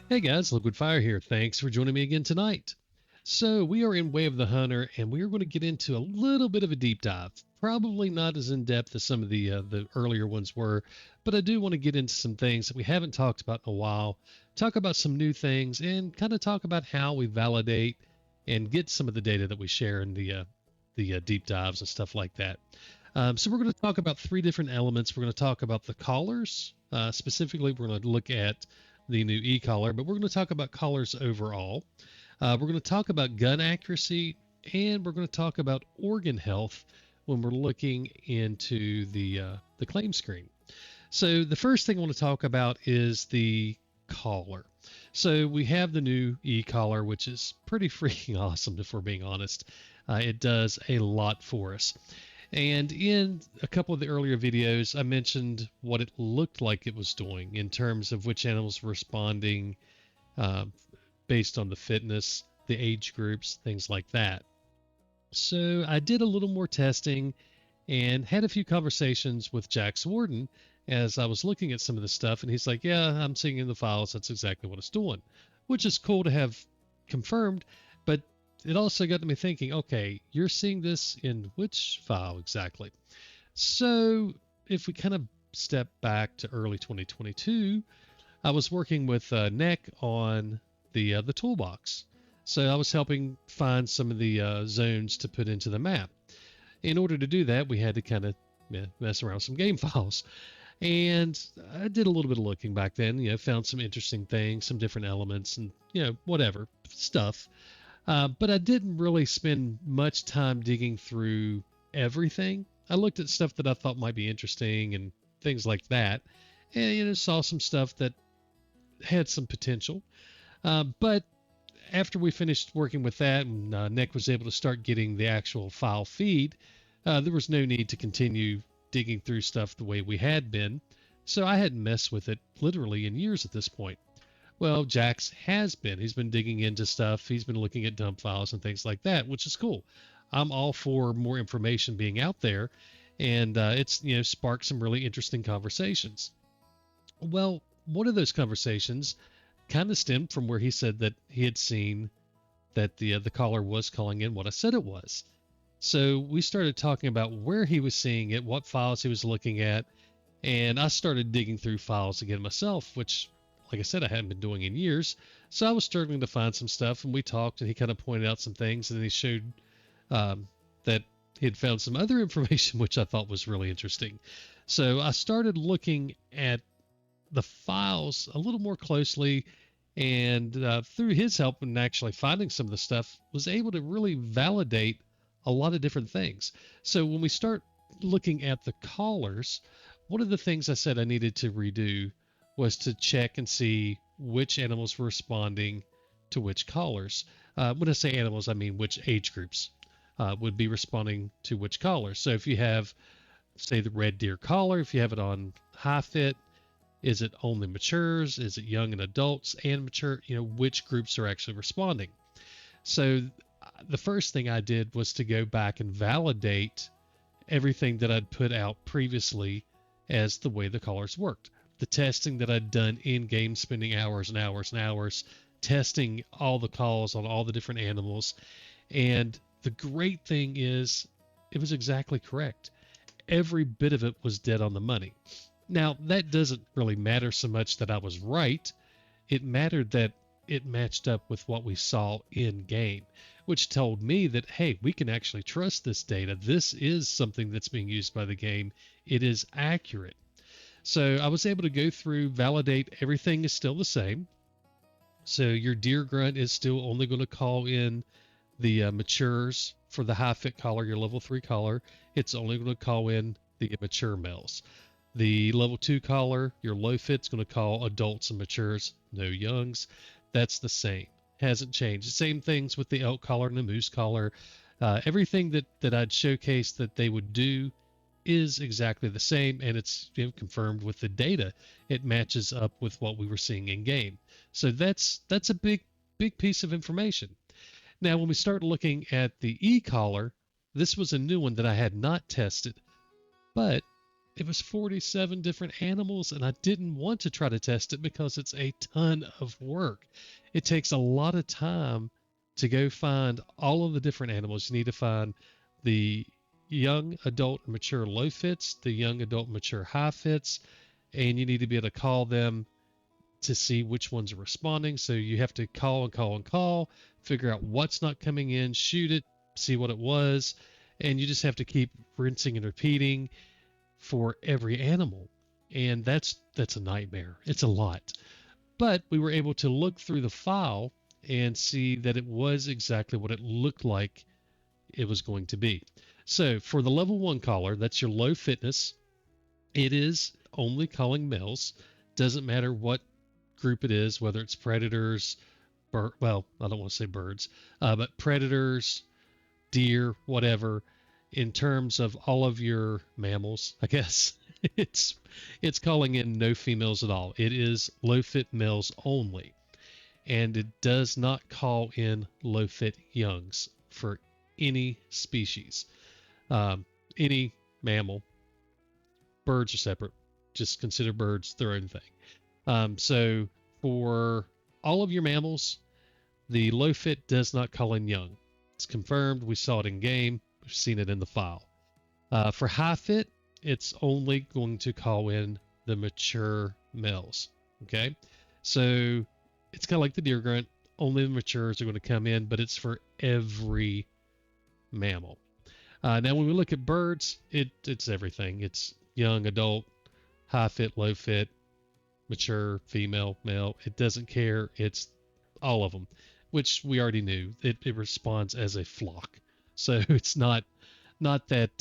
Hey guys, Liquid Fire here. Thanks for joining me again tonight. So, we are in Way of the Hunter, and we are going to get into a little bit of a deep dive. Probably not as in depth as some of the earlier ones were, but I do want to get into some things that we haven't talked about in a while, talk about some new things, and kind of talk about how we validate and get some of the data that we share in the deep dives and stuff like that. So, we're going to talk about three different elements. We're going to talk about the collars. Specifically, we're going to look at the new e-collar, but we're going to talk about collars overall. We're going to talk about gun accuracy, and we're going to talk about organ health when we're looking into the claim screen. So the first thing I want to talk about is the collar. So we have the new e-collar, which is pretty freaking awesome if we're being honest. It does a lot for us. And in a couple of the earlier videos, I mentioned what it looked like it was doing in terms of which animals were responding uh, based on the fitness, the age groups, things like that. So I did a little more testing and had a few conversations with Jax Warden as I was looking at some of the stuff. And he's like, yeah, I'm seeing in the files that's exactly what it's doing, which is cool to have confirmed. But it also got me thinking, okay, you're seeing this in which file exactly? So if we kind of step back to early 2022, I was working with Nick on the toolbox. So I was helping find some of the zones to put into the map. In order to do that, we had to kind of mess around with some game files. And I did a little bit of looking back then, found some interesting things, some different elements, and, whatever stuff. But I didn't really spend much time digging through everything. I looked at stuff that I thought might be interesting and things like that, and saw some stuff that had some potential. But after we finished working with that, and Nick was able to start getting the actual file feed, there was no need to continue digging through stuff the way we had been. So I hadn't messed with it literally in years at this point. Well, Jax has been. He's been digging into stuff. He's been looking at dump files and things like that, which is cool. I'm all for more information being out there, and it's sparked some really interesting conversations. Well, one of those conversations kind of stemmed from where he said that he had seen that the caller was calling in what I said it was. So we started talking about where he was seeing it, what files he was looking at, and I started digging through files again myself, which, like I said, I hadn't been doing in years. So I was struggling to find some stuff, and we talked, and he kind of pointed out some things, and then he showed that he had found some other information, which I thought was really interesting. So I started looking at the files a little more closely, and through his help in actually finding some of the stuff, was able to really validate a lot of different things. So when we start looking at the callers, one of the things I said I needed to redo was to check and see which animals were responding to which callers. When I say animals, I mean which age groups would be responding to which callers. So if you have, say, the red deer collar, if you have it on high fit, is it only matures? Is it young and adults and mature? Which groups are actually responding? So the first thing I did was to go back and validate everything that I'd put out previously as the way the callers worked. The testing that I'd done in game, spending hours and hours and hours testing all the calls on all the different animals. And the great thing is, it was exactly correct. Every bit of it was dead on the money. Now, that doesn't really matter so much that I was right. It mattered that it matched up with what we saw in game, which told me that, hey, we can actually trust this data. This is something that's being used by the game. It is accurate. So I was able to go through, validate everything is still the same. So your deer grunt is still only going to call in the matures for the high fit collar, your level 3 collar. It's only going to call in the mature males. The level 2 collar, your low fit's going to call adults and matures, no youngs. That's the same. Hasn't changed. Same things with the elk collar and the moose collar. Everything that I'd showcased that they would do is exactly the same, and it's confirmed with the data. It matches up with what we were seeing in game. So that's a big piece of information. Now, when we start looking at the e-collar, this was a new one that I had not tested, but if was 47 different animals, and I didn't want to try to test it because it's a ton of work. It takes a lot of time to go find all of the different animals. You need to find the young adult mature low fits, the young adult mature high fits, and you need to be able to call them to see which ones are responding. So you have to call and call and call, figure out what's not coming in, shoot it, see what it was, and you just have to keep rinsing and repeating for every animal. And that's a nightmare. It's a lot. But we were able to look through the file and see that it was exactly what it looked like it was going to be. So for the level 1 caller, that's your low fitness. It is only calling males. Doesn't matter what group it is, whether it's predators, well, I don't want to say birds, but predators, deer, whatever. In terms of all of your mammals, I guess it's calling in no females at all. It is low fit males only, and it does not call in low fit youngs for any species, any mammal. Birds are separate. Just consider birds their own thing. So for all of your mammals, the low fit does not call in young. It's confirmed. We saw it in game. We've seen it in the file. For high fit, it's only going to call in the mature males. Okay, so it's kind of like the deer grunt. Only the matures are going to come in, but it's for every mammal. Now, when we look at birds, it's everything. It's young, adult, high fit, low fit, mature, female, male. It doesn't care. It's all of them, which we already knew. It responds as a flock. So it's not that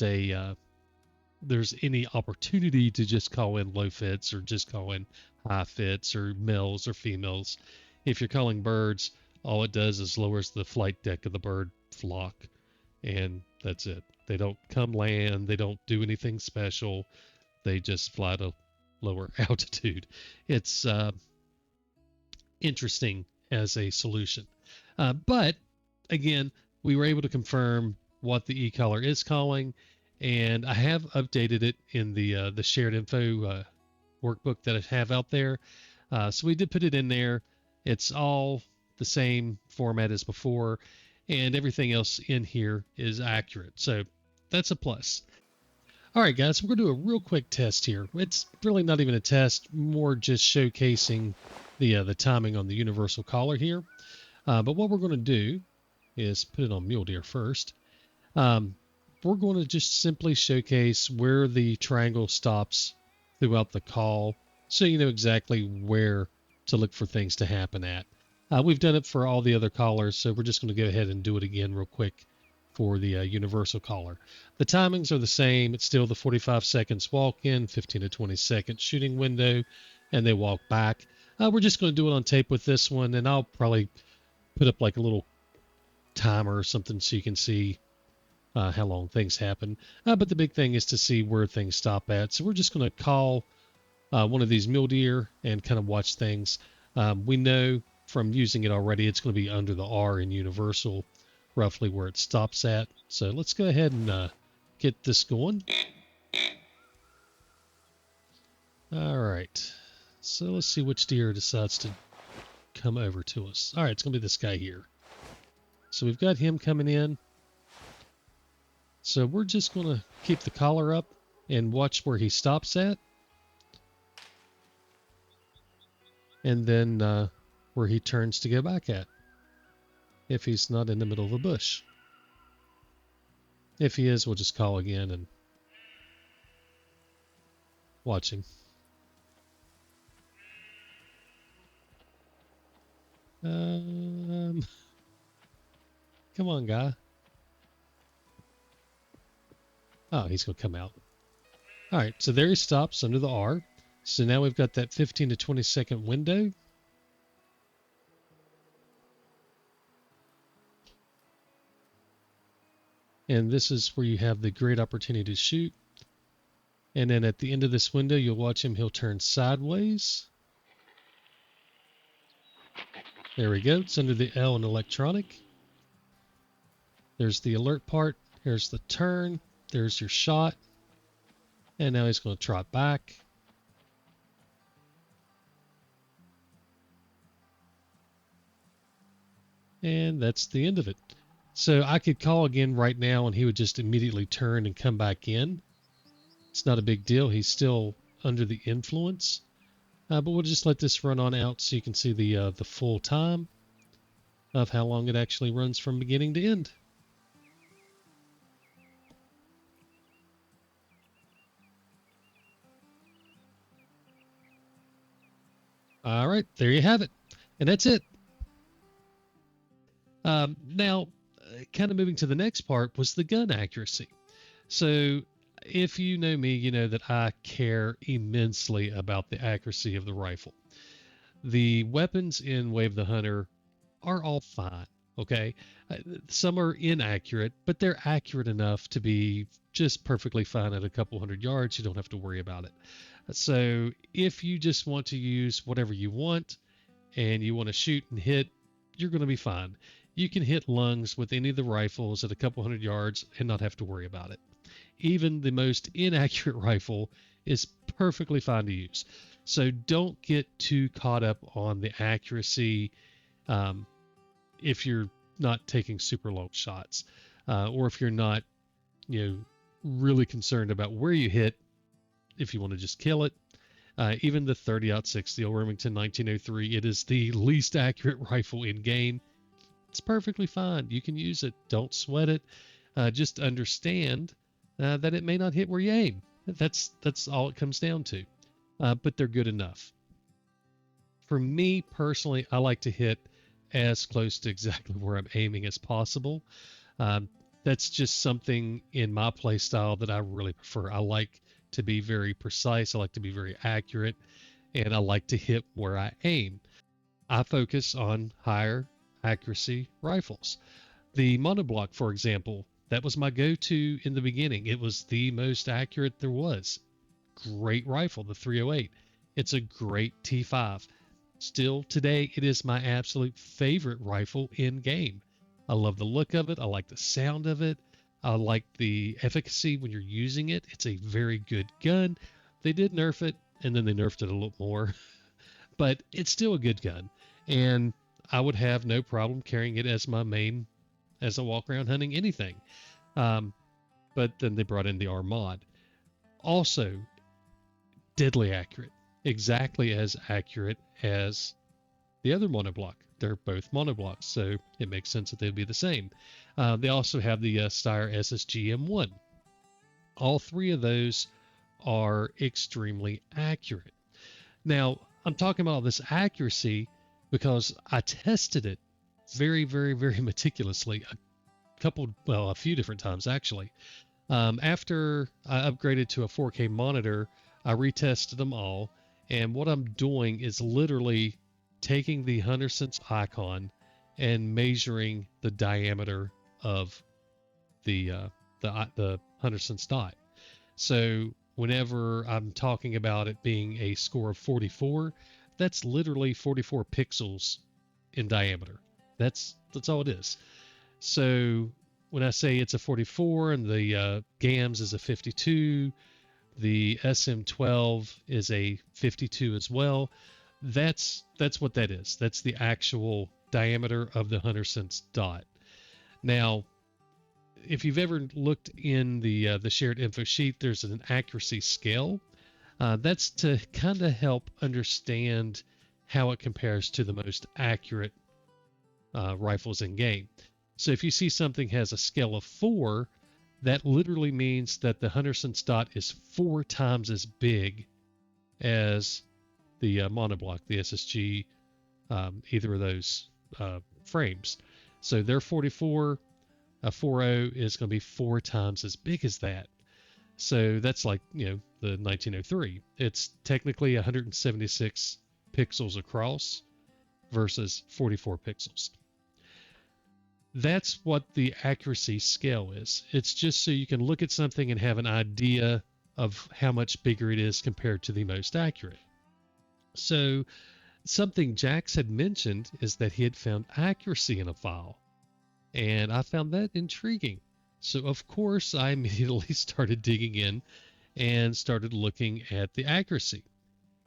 there's any opportunity to just call in low fits or just call in high fits or males or females. If you're calling birds, all it does is lowers the flight deck of the bird flock, and that's it. They don't come land. They don't do anything special. They just fly to lower altitude. It's interesting as a solution. But again, we were able to confirm what the e-collar is calling, and I have updated it in the shared info workbook that I have out there. So we did put it in there. It's all the same format as before, and everything else in here is accurate. So that's a plus. All right, guys, we're going to do a real quick test here. It's really not even a test, more just showcasing the timing on the universal collar here. But what we're going to do is put it on mule deer first. We're going to just simply showcase where the triangle stops throughout the call, so you know exactly where to look for things to happen at. We've done it for all the other collars, so we're just going to go ahead and do it again real quick for the universal collar. The timings are the same. It's still the 45 seconds walk in, 15 to 20 second shooting window, and they walk back. We're just going to do it on tape with this one, and I'll probably put up like a little timer or something so you can see how long things happen. But the big thing is to see where things stop at. So we're just going to call one of these mule deer and kind of watch things. We know from using it already, it's going to be under the R in universal, roughly where it stops at. So let's go ahead and get this going. All right. So let's see which deer decides to come over to us. All right, it's going to be this guy here. So we've got him coming in. So we're just going to keep the collar up and watch where he stops at. And then where he turns to go back at, if he's not in the middle of a bush. If he is, we'll just call again and watch him. Come on, guy. Oh, he's going to come out. All right, so there he stops under the R. So now we've got that 15 to 20 second window. And this is where you have the great opportunity to shoot. And then at the end of this window, you'll watch him. He'll turn sideways. There we go. It's under the L in electronic. There's the alert part. Here's the turn. There's your shot. And now he's going to trot back. And that's the end of it. So I could call again right now and he would just immediately turn and come back in. It's not a big deal. He's still under the influence. But we'll just let this run on out so you can see the full time of how long it actually runs from beginning to end. All right, there you have it. And that's it. Now, kind of moving to the next part was the gun accuracy. So if you know me, you know that I care immensely about the accuracy of the rifle. The weapons in Wave the Hunter are all fine. Okay. Some are inaccurate, but they're accurate enough to be just perfectly fine at a couple hundred yards. You don't have to worry about it. So if you just want to use whatever you want and you want to shoot and hit, you're going to be fine. You can hit lungs with any of the rifles at a couple hundred yards and not have to worry about it. Even the most inaccurate rifle is perfectly fine to use. So don't get too caught up on the accuracy if you're not taking super long shots, or if you're not, really concerned about where you hit. If you want to just kill it, even the 30-06, the old Remington 1903, it is the least accurate rifle in game. It's perfectly fine. You can use it. Don't sweat it. Just understand that it may not hit where you aim. That's all it comes down to. But they're good enough. For me personally, I like to hit as close to exactly where I'm aiming as possible. That's just something in my play style that I really prefer. I like to be very precise. I like to be very accurate, and I like to hit where I aim. I focus on higher accuracy rifles. The monoblock, for example, that was my go-to in the beginning. It was the most accurate there was. Great rifle, the 308. It's a great T5. Still today, it is my absolute favorite rifle in game. I love the look of it. I like the sound of it. I like the efficacy when you're using it. It's a very good gun. They did nerf it, and then they nerfed it a little more, but it's still a good gun. And I would have no problem carrying it as my main, as I walk around hunting anything. But then they brought in the Armad. Also, deadly accurate. Exactly as accurate as the other monoblock. They're both monoblocks, so it makes sense that they'd be the same. They also have the Steyr SSG M1. All three of those are extremely accurate. Now, I'm talking about this accuracy because I tested it very, very, very meticulously a few different times actually. After I upgraded to a 4K monitor, I retested them all. And what I'm doing is literally taking the HunterSense icon and measuring the diameter of the HunterSense dot. So whenever I'm talking about it being a score of 44, that's literally 44 pixels in diameter. That's all it is. So when I say it's a 44 and the GAMS is a 52, the SM12 is a 52 as well. That's what that is. That's the actual diameter of the HunterSense dot. Now, if you've ever looked in the shared info sheet, there's an accuracy scale. That's to kind of help understand how it compares to the most accurate rifles in game. So if you see something has a scale of 4, that literally means that the HunterSense dot is 4 times as big as the monoblock, the SSG, either of those frames. So they're 44, a 40 is going to be 4 times as big as that. So that's like, the 1903. It's technically 176 pixels across versus 44 pixels. That's what the accuracy scale is. It's just so you can look at something and have an idea of how much bigger it is compared to the most accurate. So something Jax had mentioned is that he had found accuracy in a file, and I found that intriguing. So of course I immediately started digging in and started looking at the accuracy.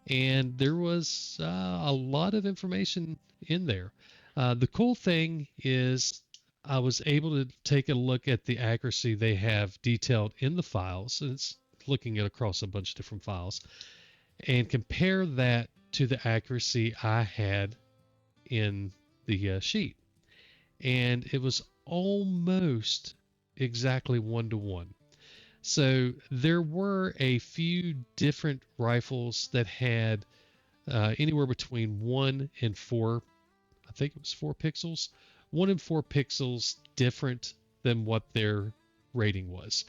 And there was a lot of information in there. The cool thing is I was able to take a look at the accuracy they have detailed in the files. And it's looking at across a bunch of different files and compare that to the accuracy I had in the sheet. And it was almost exactly 1-to-1. So there were a few different rifles that had anywhere between 1 and 4, I think it was 4 pixels, 1 and 4 pixels different than what their rating was.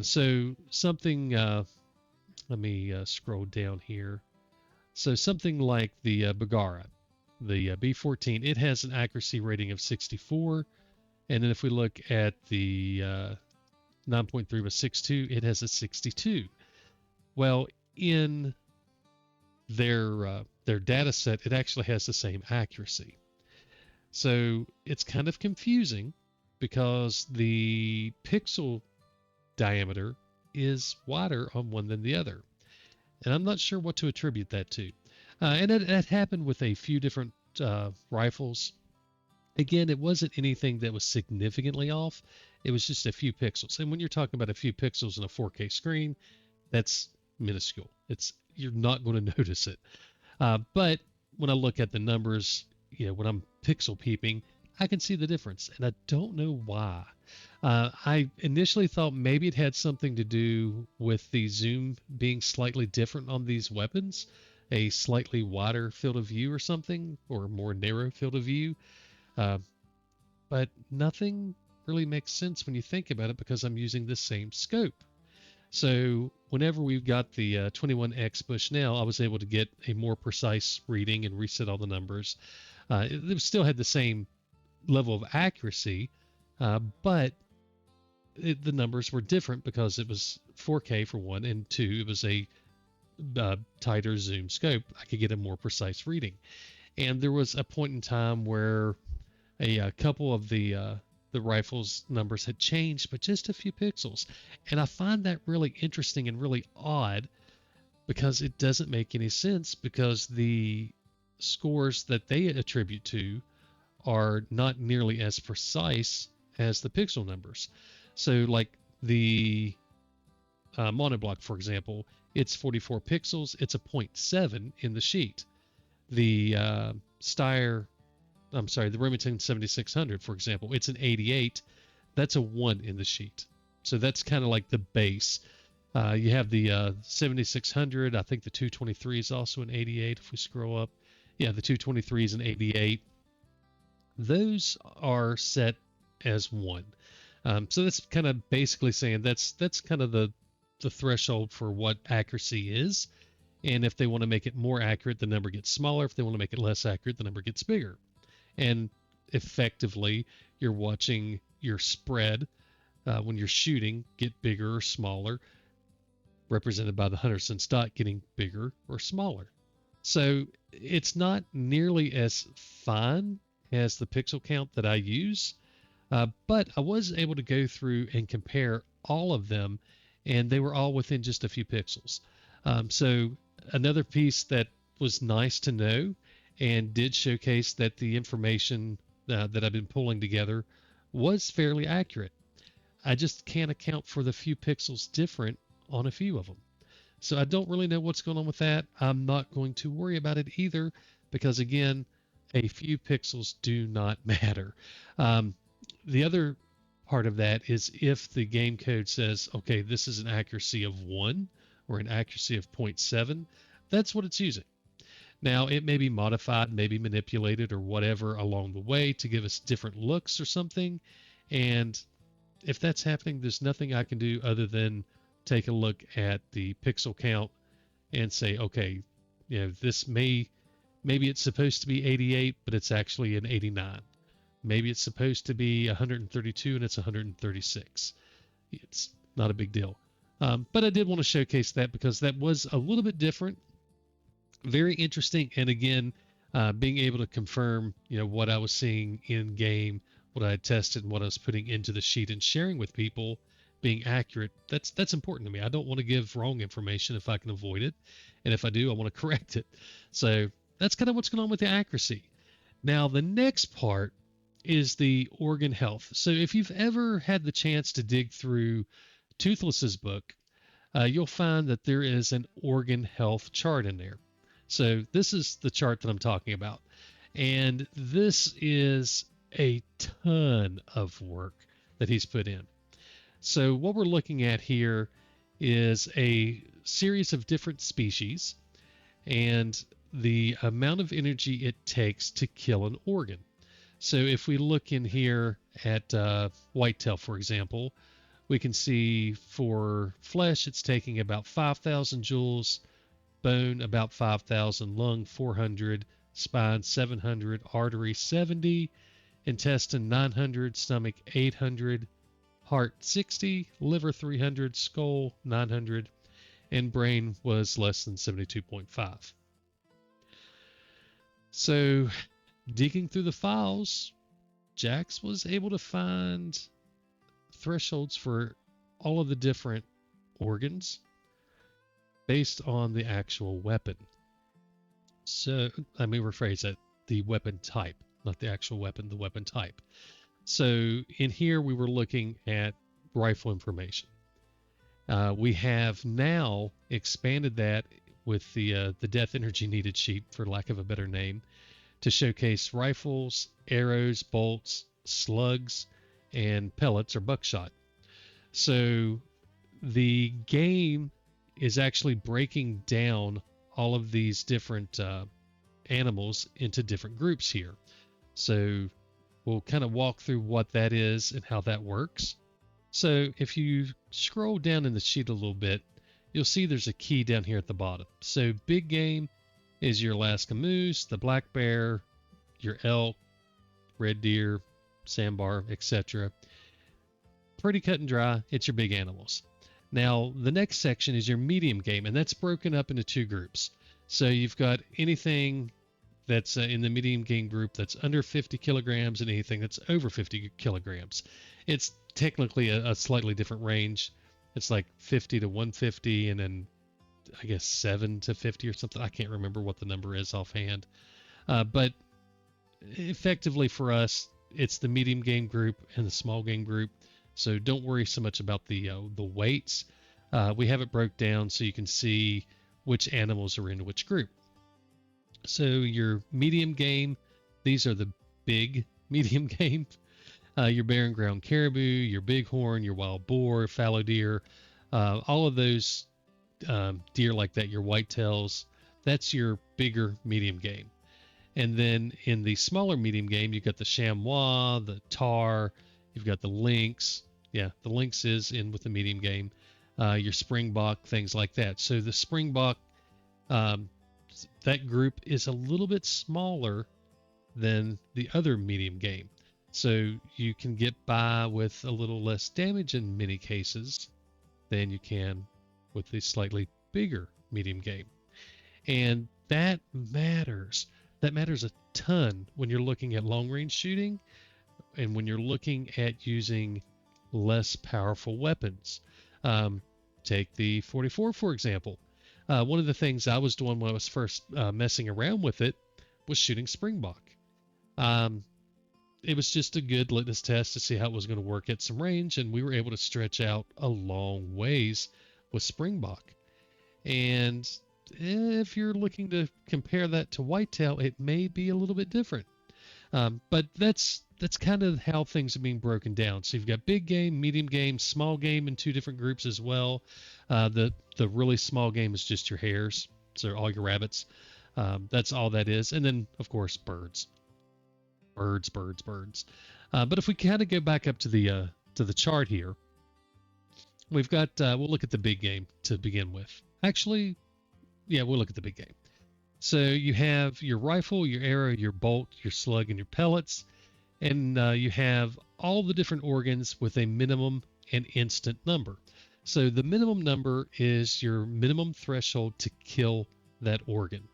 So something, let me scroll down here. So something like the Bagara, the B14, it has an accuracy rating of 64. And then if we look at the 9.3 with 6.2, it has a 62. Well, in their data set, it actually has the same accuracy. So it's kind of confusing because the pixel diameter is wider on one than the other. And I'm not sure what to attribute that to. And it happened with a few different rifles. Again, it wasn't anything that was significantly off. It was just a few pixels. And when you're talking about a few pixels in a 4K screen, that's minuscule. You're not going to notice it. But when I look at the numbers, when I'm pixel peeping, I can see the difference, and I don't know why. I initially thought maybe it had something to do with the zoom being slightly different on these weapons, a slightly wider field of view or something, or more narrow field of view. But nothing really makes sense when you think about it because I'm using the same scope. So whenever we've got the 21X Bushnell, I was able to get a more precise reading and reset all the numbers. It still had the same level of accuracy, but the numbers were different because it was 4K for one, and two, it was a tighter zoom scope. I could get a more precise reading. And there was a point in time where a couple of the rifle's numbers had changed, but just a few pixels. And I find that really interesting and really odd because it doesn't make any sense because the scores that they attribute to are not nearly as precise as the pixel numbers. So like the monoblock, for example, it's 44 pixels. It's a 0.7 in the sheet. The the Remington 7600, for example, it's an 88. That's a 1 in the sheet. So that's kind of like the base. You have the 7600. I think the 223 is also an 88 if we scroll up. Yeah, the 223 is an 88. Those are set as 1. So that's kind of basically saying that's kind of the threshold for what accuracy is. And if they want to make it more accurate, the number gets smaller. If they want to make it less accurate, the number gets bigger. And effectively, you're watching your spread when you're shooting get bigger or smaller, represented by the Henderson dot getting bigger or smaller. So it's not nearly as fine as the pixel count that I use, but I was able to go through and compare all of them, and they were all within just a few pixels. So another piece that was nice to know and did showcase that the information that I've been pulling together was fairly accurate. I just can't account for the few pixels different on a few of them. So I don't really know what's going on with that. I'm not going to worry about it either because, again, a few pixels do not matter. The other part of that is if the game code says, okay, this is an accuracy of 1 or an accuracy of 0.7, that's what it's using. Now, it may be modified, maybe manipulated or whatever along the way to give us different looks or something. And if that's happening, there's nothing I can do other than take a look at the pixel count and say, okay, this maybe it's supposed to be 88, but it's actually an 89. Maybe it's supposed to be 132 and it's 136. It's not a big deal. But I did want to showcase that because that was a little bit different. Very interesting, and again, being able to confirm, what I was seeing in game, what I had tested, and what I was putting into the sheet and sharing with people being accurate, that's important to me. I don't want to give wrong information if I can avoid it, and if I do, I want to correct it. So that's kind of what's going on with the accuracy. Now, the next part is the organ health. So if you've ever had the chance to dig through Toothless's book, you'll find that there is an organ health chart in there. So this is the chart that I'm talking about. And this is a ton of work that he's put in. So what we're looking at here is a series of different species and the amount of energy it takes to kill an organ. So if we look in here at whitetail, for example, we can see for flesh, it's taking about 5,000 joules, bone about 5,000, lung 400, spine 700, artery 70, intestine 900, stomach 800, heart 60, liver 300, skull 900, and brain was less than 72.5. So digging through the files, Jax was able to find thresholds for all of the different organs based on the actual weapon. So let me rephrase that, the weapon type, not the actual weapon, the weapon type. So in here we were looking at rifle information. We have now expanded that with the death energy needed sheet, for lack of a better name, to showcase rifles, arrows, bolts, slugs, and pellets or buckshot. So the game is actually breaking down all of these different animals into different groups here. So we'll kind of walk through what that is and how that works. So if you scroll down in the sheet a little bit, you'll see there's a key down here at the bottom. So big game is your Alaska moose, the black bear, your elk, red deer, sandbar, etc. Pretty cut and dry. It's your big animals. Now, the next section is your medium game, and that's broken up into two groups. So you've got anything that's in the medium game group that's under 50 kilograms and anything that's over 50 kilograms. It's technically a slightly different range. It's like 50 to 150 and then I guess 7 to 50 or something. I can't remember what the number is offhand. But effectively for us, it's the medium game group and the small game group. So don't worry so much about the weights. We have it broke down so you can see which animals are in which group. So your medium game, these are the big medium game. Your barren ground caribou, your bighorn, your wild boar, fallow deer, all of those deer like that, your whitetails, that's your bigger medium game. And then in the smaller medium game, you've got the chamois, the tahr, you've got the lynx. Yeah, the lynx is in with the medium game. Your springbok, things like that. So the springbok, that group is a little bit smaller than the other medium game. So you can get by with a little less damage in many cases than you can with the slightly bigger medium game. And that matters. That matters a ton when you're looking at long range shooting and when you're looking at using less powerful weapons. Take the 44, for example. One of the things I was doing when I was first messing around with it was shooting springbok. It was just a good litmus test to see how it was going to work at some range, and we were able to stretch out a long ways with springbok. And if you're looking to compare that to whitetail, it may be a little bit different. But that's kind of how things are being broken down. So you've got big game, medium game, small game in two different groups as well. The really small game is just your hares, so all your rabbits. That's all that is. And then, of course, birds. Birds. But if we kind of go back up to the chart here, we've got, we'll look at the big game to begin with. Actually, yeah, we'll look at the big game. So you have your rifle, your arrow, your bolt, your slug, and your pellets. And you have all the different organs with a minimum and instant number. So the minimum number is your minimum threshold to kill that organ.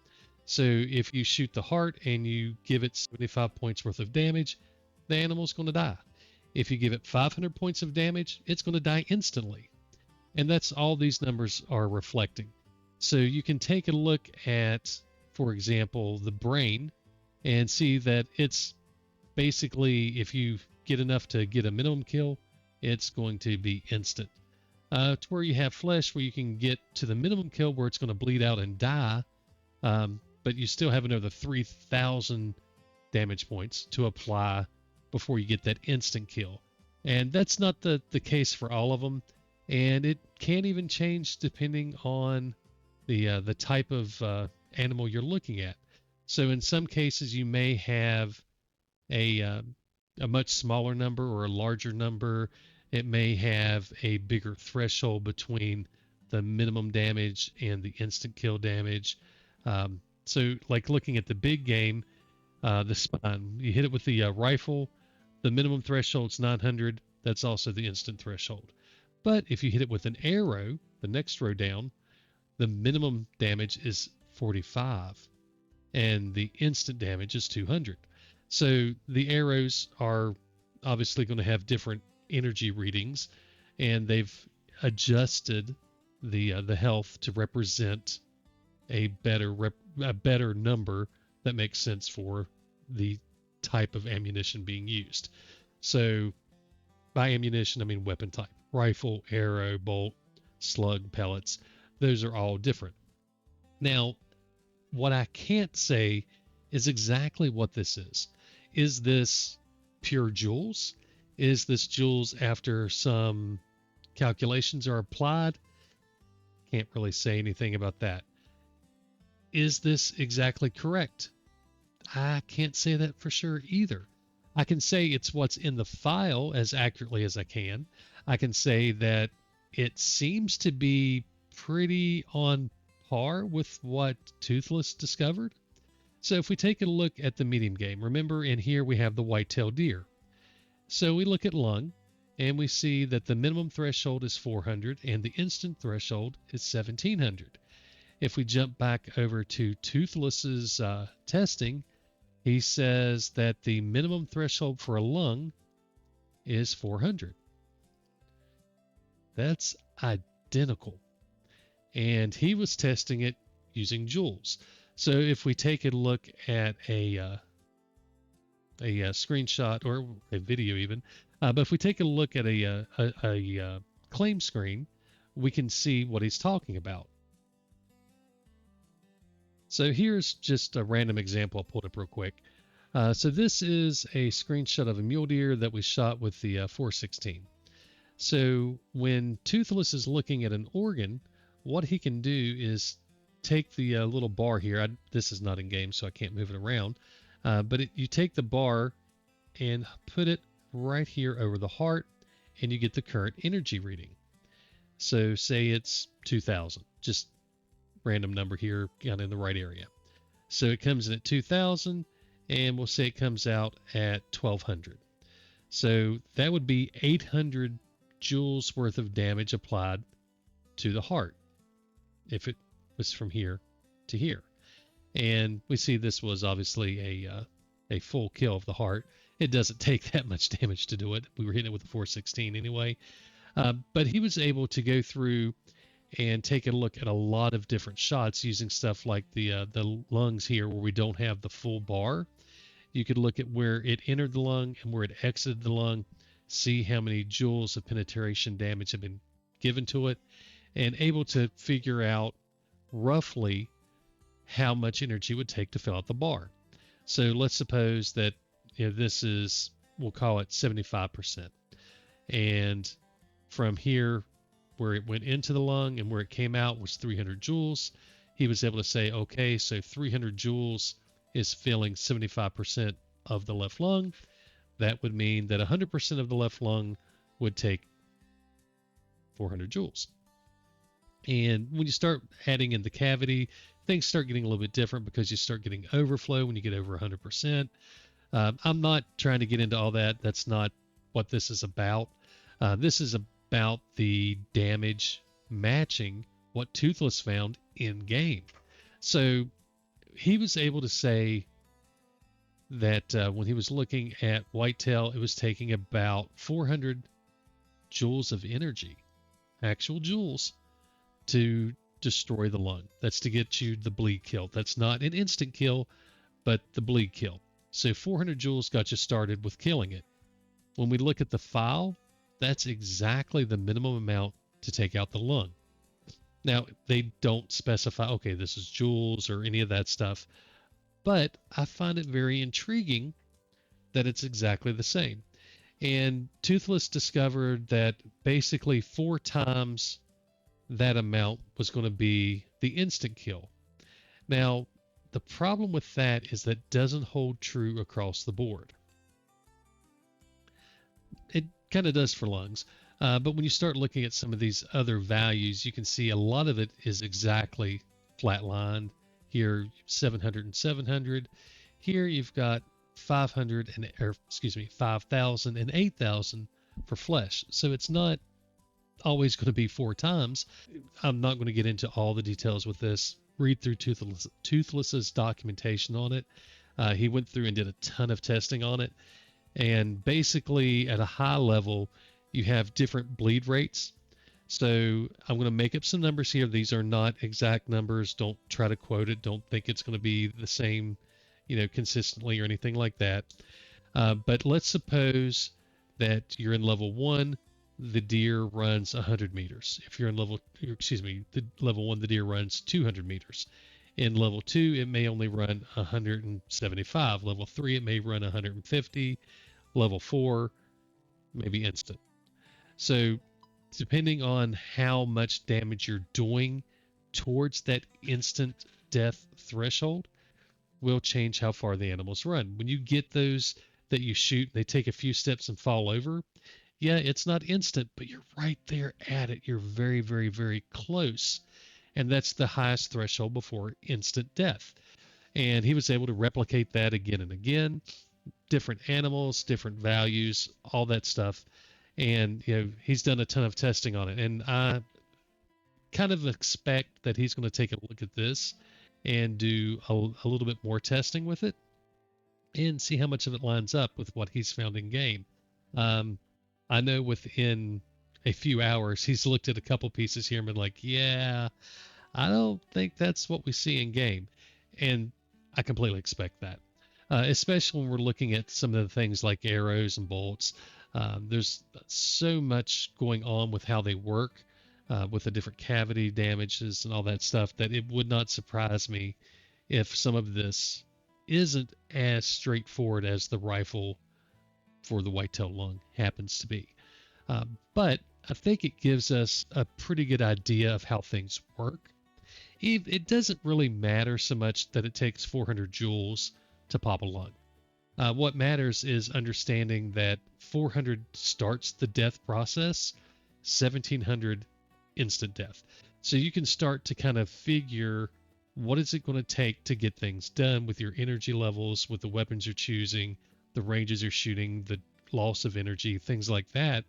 So if you shoot the heart and you give it 75 points worth of damage, the animal's going to die. If you give it 500 points of damage, it's going to die instantly. And that's all these numbers are reflecting. So you can take a look at, for example, the brain and see that it's basically, if you get enough to get a minimum kill, it's going to be instant. To where you have flesh where you can get to the minimum kill where it's going to bleed out and die, but you still have another 3,000 damage points to apply before you get that instant kill. And that's not the case for all of them. And it can even change depending on the type of animal you're looking at. So in some cases, you may have a much smaller number or a larger number. It may have a bigger threshold between the minimum damage and the instant kill damage. So like looking at the big game, the spine, you hit it with the rifle, the minimum threshold's 900. That's also the instant threshold. But if you hit it with an arrow, the next row down, the minimum damage is 45 and the instant damage is 200. So the arrows are obviously going to have different energy readings, and they've adjusted the health to represent a better number that makes sense for the type of ammunition being used. So by ammunition, I mean weapon type. Rifle, arrow, bolt, slug, pellets. Those are all different. Now, what I can't say is exactly what this is. Is this pure joules? Is this joules after some calculations are applied? Can't really say anything about that. Is this exactly correct? I can't say that for sure either. I can say it's what's in the file as accurately as I can. I can say that it seems to be pretty on par with what Toothless discovered. So if we take a look at the medium game, remember in here we have the white-tailed deer. So we look at lung and we see that the minimum threshold is 400 and the instant threshold is 1700. If we jump back over to Toothless's testing, he says that the minimum threshold for a lung is 400. That's identical. And he was testing it using joules. So if we take a look at a screenshot or a video even, but if we take a look at a claim screen, we can see what he's talking about. So here's just a random example I pulled up real quick. So this is a screenshot of a mule deer that we shot with the 416. So when Toothless is looking at an organ, what he can do is take the little bar here. This is not in game, so I can't move it around. But you take the bar and put it right here over the heart, and you get the current energy reading. So say it's 2000, just random number here, kind of in the right area. So it comes in at 2000, and we'll say it comes out at 1200. So that would be 800 joules worth of damage applied to the heart if it was from here to here. And we see this was obviously a full kill of the heart. It doesn't take that much damage to do it. We were hitting it with the 416 anyway. But he was able to go through and take a look at a lot of different shots using stuff like the lungs here where we don't have the full bar. You could look at where it entered the lung and where it exited the lung, see how many joules of penetration damage have been given to it, and able to figure out roughly how much energy it would take to fill out the bar. So let's suppose that this is, we'll call it 75%. And from here, where it went into the lung and where it came out was 300 joules. He was able to say, okay, so 300 joules is filling 75% of the left lung. That would mean that 100% of the left lung would take 400 joules. And when you start adding in the cavity, things start getting a little bit different because you start getting overflow when you get over 100%. I'm not trying to get into all that. That's not what this is about. This is about the damage matching what Toothless found in game. So he was able to say that when he was looking at whitetail, it was taking about 400 joules of energy, actual joules, to destroy the lung. That's to get you the bleed kill. That's not an instant kill, but the bleed kill. So 400 joules got you started with killing it. When we look at the file, that's exactly the minimum amount to take out the lung. Now, they don't specify, okay, this is joules or any of that stuff, but I find it very intriguing that it's exactly the same. And Toothless discovered that basically 4 times that amount was going to be the instant kill. Now, the problem with that is that doesn't hold true across the board. It kind of does for lungs. But when you start looking at some of these other values, you can see a lot of it is exactly flatlined. Here, 700 and 700. Here you've got 500 and, or excuse me, 5,000 and 8,000 for flesh. So it's not always going to be 4 times. I'm not going to get into all the details with this. Read through Toothless's documentation on it. He went through and did a ton of testing on it. And basically, at a high level, you have different bleed rates. So I'm going to make up some numbers here. These are not exact numbers. Don't try to quote it. Don't think it's going to be the same, consistently or anything like that. But let's suppose that you're in level 1, the deer runs 100 meters. If you're in level 1, the deer runs 200 meters. In level 2, it may only run 175. Level 3, it may run 150. Level 4, maybe instant. So depending on how much damage you're doing towards that instant death threshold will change how far the animals run. When you get those that you shoot, they take a few steps and fall over. Yeah, it's not instant, but you're right there at it. You're very, very, very close. And that's the highest threshold before instant death. And he was able to replicate that again and again. Different animals, different values, all that stuff. And he's done a ton of testing on it. And I kind of expect that he's going to take a look at this and do a little bit more testing with it and see how much of it lines up with what he's found in game. I know within a few hours, he's looked at a couple pieces here and been like, yeah, I don't think that's what we see in game. And I completely expect that, especially when we're looking at some of the things like arrows and bolts. There's so much going on with how they work, with the different cavity damages and all that stuff, that it would not surprise me if some of this isn't as straightforward as the rifle for the whitetail lung happens to be. But I think it gives us a pretty good idea of how things work. It doesn't really matter so much that it takes 400 joules to pop a lung. What matters is understanding that 400 starts the death process, 1700 instant death. So you can start to kind of figure, what is it going to take to get things done with your energy levels, with the weapons you're choosing, the ranges you're shooting, the loss of energy, things like that,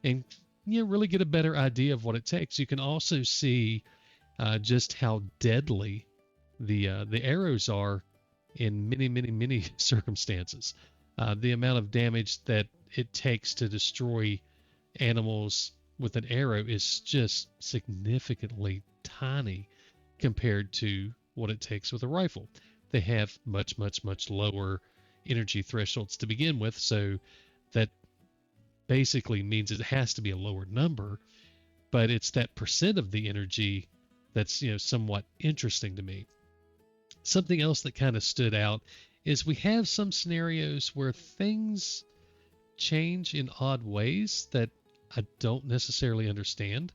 and really get a better idea of what it takes. You can also see just how deadly the arrows are in many, many, many circumstances. The amount of damage that it takes to destroy animals with an arrow is just significantly tiny compared to what it takes with a rifle. They have much, much, much lower energy thresholds to begin with, so that basically means it has to be a lower number, but it's that percent of the energy that's somewhat interesting to me. Something else that kind of stood out is we have some scenarios where things change in odd ways that I don't necessarily understand.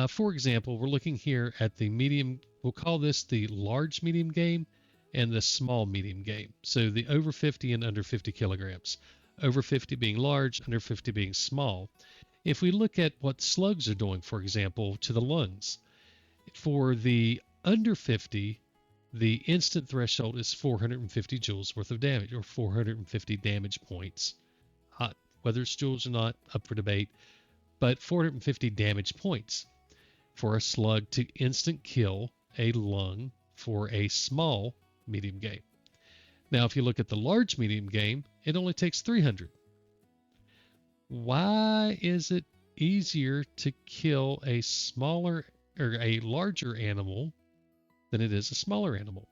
For example, we're looking here at the medium, we'll call this the large medium game and the small medium game. So the over 50 and under 50 kilograms. Over 50 being large, under 50 being small. If we look at what slugs are doing, for example, to the lungs, for the under 50, the instant threshold is 450 joules worth of damage, or 450 damage points. Whether it's joules or not, up for debate, but 450 damage points for a slug to instant kill a lung for a small medium game. Now, if you look at the large medium game, it only takes 300. Why is it easier to kill a smaller or a larger animal than it is a smaller animal?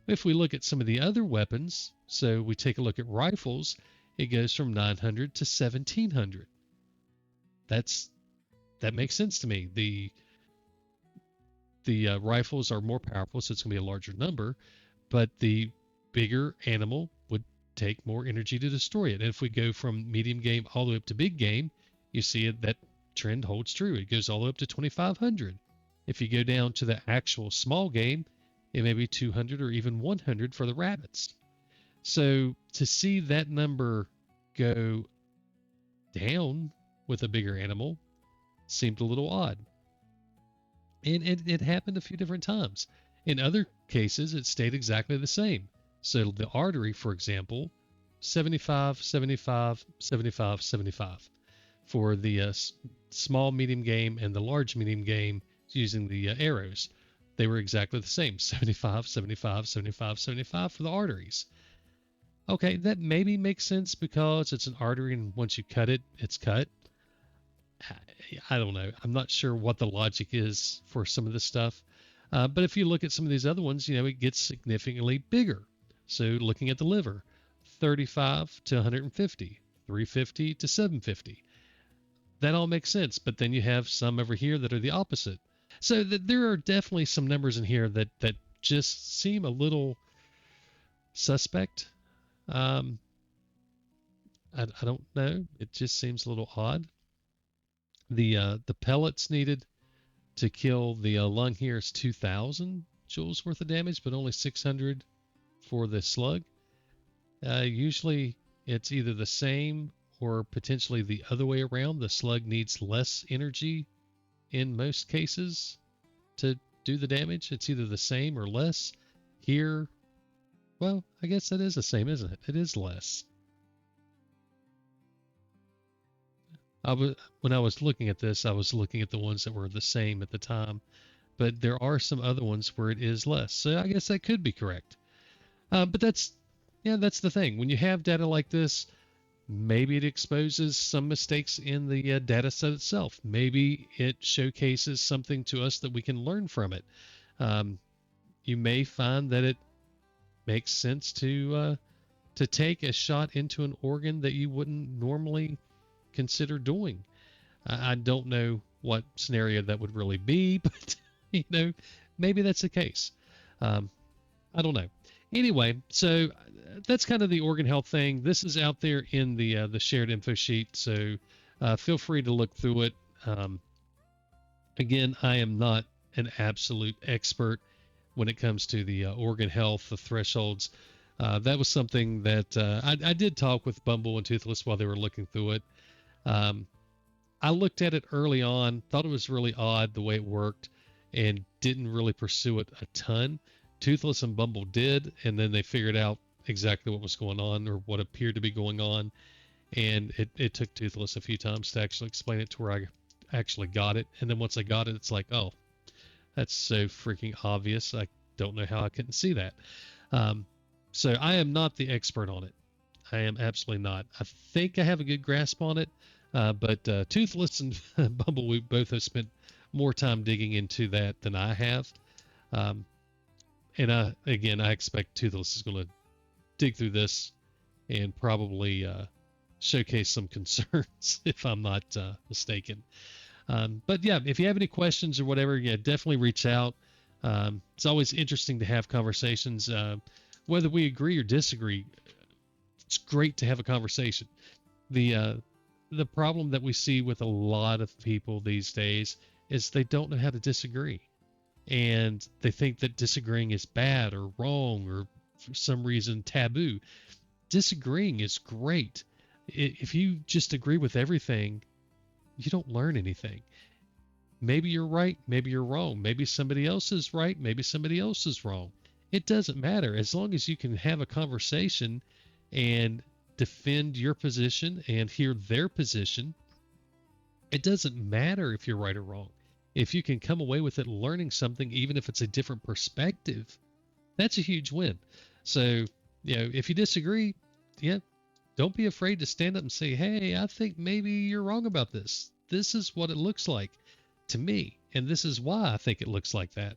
If we look at some of the other weapons, so we take a look at rifles, it goes from 900 to 1700. That makes sense to me. The rifles are more powerful, so it's going to be a larger number, but the bigger animal would take more energy to destroy it. And if we go from medium game all the way up to big game, you see that trend holds true. It goes all the way up to 2500. If you go down to the actual small game, it may be 200 or even 100 for the rabbits. So to see that number go down with a bigger animal seemed a little odd. And it happened a few different times. In other cases, it stayed exactly the same. So the artery, for example, 75, 75, 75, 75 for the small medium game and the large medium game using the arrows. They were exactly the same, 75, 75, 75, 75 for the arteries. Okay, that maybe makes sense because it's an artery and once you cut it, it's cut. I don't know. I'm not sure what the logic is for some of this stuff. But if you look at some of these other ones, it gets significantly bigger. So looking at the liver, 35 to 150, 350 to 750. That all makes sense. But then you have some over here that are the opposite. So there are definitely some numbers in here that just seem a little suspect. I don't know. It just seems a little odd. The pellets needed to kill the lung here is 2,000 joules worth of damage, but only 600 for the slug. Usually it's either the same or potentially the other way around. The slug needs less energy in most cases to do the damage. It's either the same or less. Here, well, I guess that is the same, isn't it? It is less. When I was looking at this, I was looking at the ones that were the same at the time, but there are some other ones where it is less. So I guess that could be correct. But that's the thing. When you have data like this, maybe it exposes some mistakes in the data set itself. Maybe it showcases something to us that we can learn from it. You may find that it makes sense to take a shot into an organ that you wouldn't normally consider doing. I don't know what scenario that would really be, but maybe that's the case. I don't know. Anyway, so that's kind of the organ health thing. This is out there in the shared info sheet, so feel free to look through it. Again, I am not an absolute expert when it comes to the organ health, the thresholds. That was something that I did talk with Bumble and Toothless while they were looking through it. I looked at it early on, thought it was really odd the way it worked, and didn't really pursue it a ton. Toothless and Bumble did, and then they figured out exactly what was going on or what appeared to be going on. And it took Toothless a few times to actually explain it to where I actually got it. And then once I got it, it's like, oh, that's so freaking obvious. I don't know how I couldn't see that. So I am not the expert on it. I am absolutely not. I think I have a good grasp on it. But Toothless and Bumble, we both have spent more time digging into that than I have. And I expect Toothless is going to dig through this and probably showcase some concerns if I'm not mistaken. But yeah, if you have any questions or whatever, yeah, definitely reach out. It's always interesting to have conversations, whether we agree or disagree. It's great to have a conversation. The problem that we see with a lot of people these days is they don't know how to disagree. And they think that disagreeing is bad or wrong or for some reason taboo. Disagreeing is great. If you just agree with everything, you don't learn anything. Maybe you're right, maybe you're wrong. Maybe somebody else is right, maybe somebody else is wrong. It doesn't matter. As long as you can have a conversation and defend your position and hear their position, it doesn't matter if you're right or wrong. If you can come away with it learning something, even if it's a different perspective, that's a huge win. So if you disagree, yeah, don't be afraid to stand up and say, hey, I think maybe you're wrong about this. This is what it looks like to me, and this is why I think it looks like that.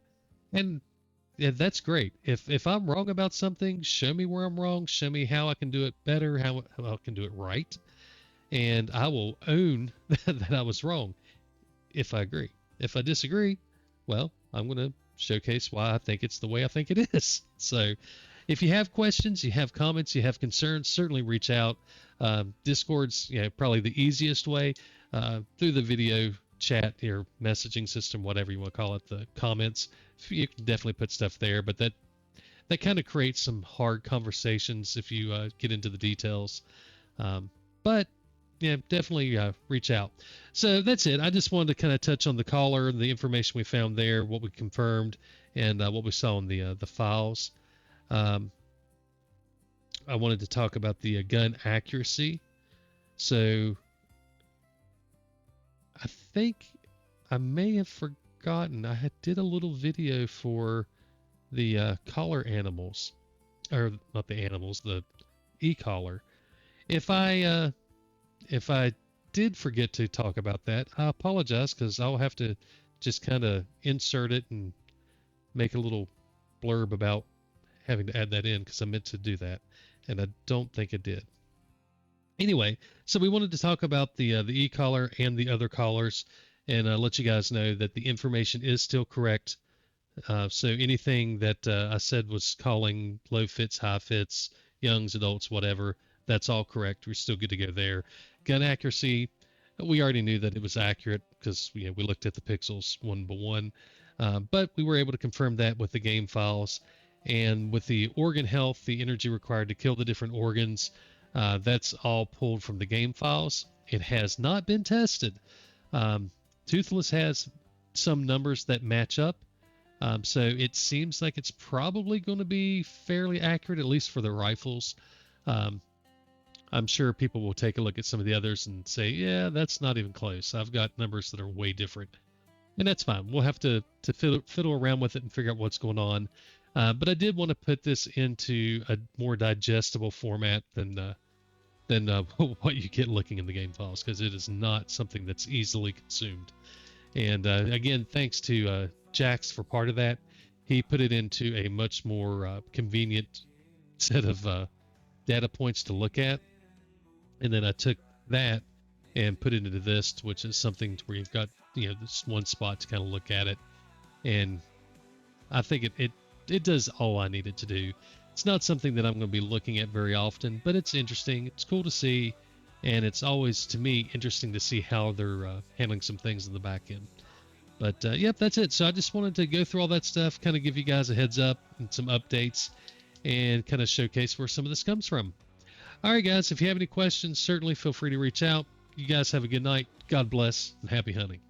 And yeah, that's great. If I'm wrong about something, show me where I'm wrong. Show me how I can do it better, how I can do it right, and I will own that I was wrong if I agree. If I disagree, well, I'm going to showcase why I think it's the way I think it is. So, if you have questions, you have comments, you have concerns, certainly reach out. Discord's probably the easiest way through the video chat or messaging system, whatever you want to call it, the comments. You can definitely put stuff there, but that kind of creates some hard conversations if you get into the details. But yeah, definitely reach out. So that's it. I just wanted to kind of touch on the caller, the information we found there, what we confirmed, and what we saw in the files. I wanted to talk about the gun accuracy. So I think I may have forgotten. I did a little video for the collar animals, or not the animals, the e-collar. If I did forget to talk about that, I apologize because I'll have to just kind of insert it and make a little blurb about having to add that in because I meant to do that, and I don't think it did. Anyway, so we wanted to talk about the e-collar and the other collars, and let you guys know that the information is still correct. So anything that I said was calling low fits, high fits, youngs, adults, whatever, that's all correct. We're still good to go there. Gun accuracy, we already knew that it was accurate because we looked at the pixels one by one, but we were able to confirm that with the game files. And with the organ health, the energy required to kill the different organs, that's all pulled from the game files. It has not been tested. Toothless has some numbers that match up. So it seems like it's probably going to be fairly accurate, at least for the rifles. I'm sure people will take a look at some of the others and say, yeah, that's not even close. I've got numbers that are way different. And that's fine. We'll have to fiddle around with it and figure out what's going on. But I did want to put this into a more digestible format than what you get looking in the game files, because it is not something that's easily consumed. And again, thanks to Jax for part of that. He put it into a much more convenient set of data points to look at. And then I took that and put it into this, which is something where you've got this one spot to kind of look at it. And I think it does all I needed to do. It's not something that I'm going to be looking at very often, but it's interesting. It's cool to see, and it's always, to me, interesting to see how they're handling some things in the back end. But yep, that's it. So I just wanted to go through all that stuff, kind of give you guys a heads up and some updates, and kind of showcase where some of this comes from. All right, guys, if you have any questions, certainly feel free to reach out. You guys have a good night. God bless, and happy hunting.